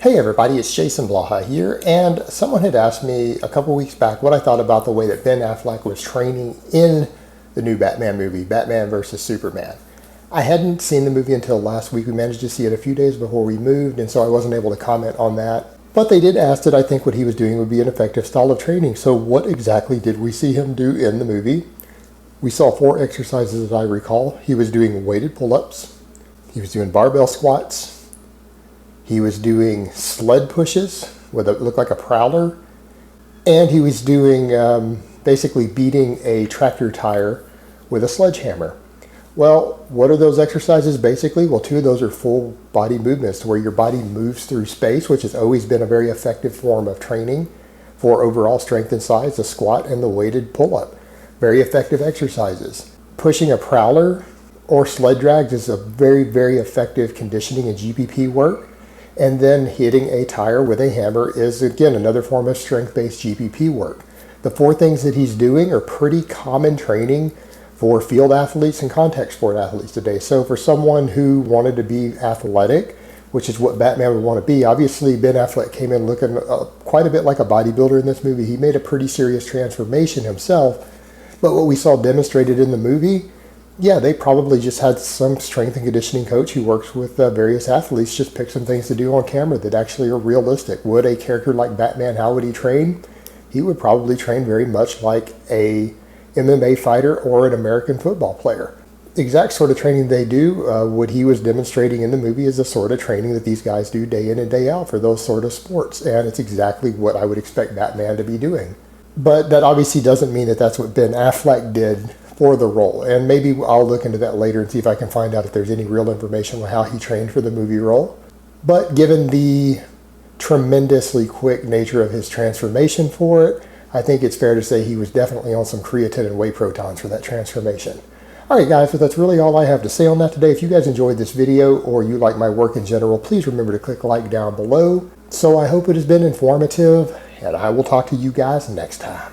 Hey everybody, it's Jason Blaha here, and someone had asked me a couple weeks back what I thought about the way that Ben Affleck was training in the new Batman movie, Batman vs. Superman. I hadn't seen the movie until last week. We managed to see it a few days before we moved, and so I wasn't able to comment on that. But they did ask that I think what he was doing would be an effective style of training. So what exactly did we see him do in the movie? We saw 4 exercises that I recall. He was doing weighted pull-ups. He was doing barbell squats. He was doing sled pushes with what looked like a prowler, and he was doing basically beating a tractor tire with a sledgehammer. Well, what are those exercises basically? Well, 2 of those are full body movements where your body moves through space, which has always been a very effective form of training for overall strength and size, the squat and the weighted pull-up. Very effective exercises. Pushing a prowler or sled drags is a very, very effective conditioning and GPP work. And then hitting a tire with a hammer is, again, another form of strength-based GPP work. The 4 things that he's doing are pretty common training for field athletes and contact sport athletes today. So for someone who wanted to be athletic, which is what Batman would want to be, obviously Ben Affleck came in looking quite a bit like a bodybuilder in this movie. He made a pretty serious transformation himself. But what we saw demonstrated in the movie, yeah, they probably just had some strength and conditioning coach who works with various athletes just pick some things to do on camera that actually are realistic. Would a character like Batman, how would he train? He would probably train very much like a MMA fighter or an American football player. The exact sort of training they do, what he was demonstrating in the movie is the sort of training that these guys do day in and day out for those sort of sports. And it's exactly what I would expect Batman to be doing. But that obviously doesn't mean that that's what Ben Affleck did for the role, and maybe I'll look into that later and see if I can find out if there's any real information on how he trained for the movie role. But given the tremendously quick nature of his transformation for it, I think it's fair to say he was definitely on some creatine and whey protons for that transformation. Alright guys, so that's really all I have to say on that today. If you guys enjoyed this video or you like my work in general, please remember to click like down below. So I hope it has been informative, and I will talk to you guys next time.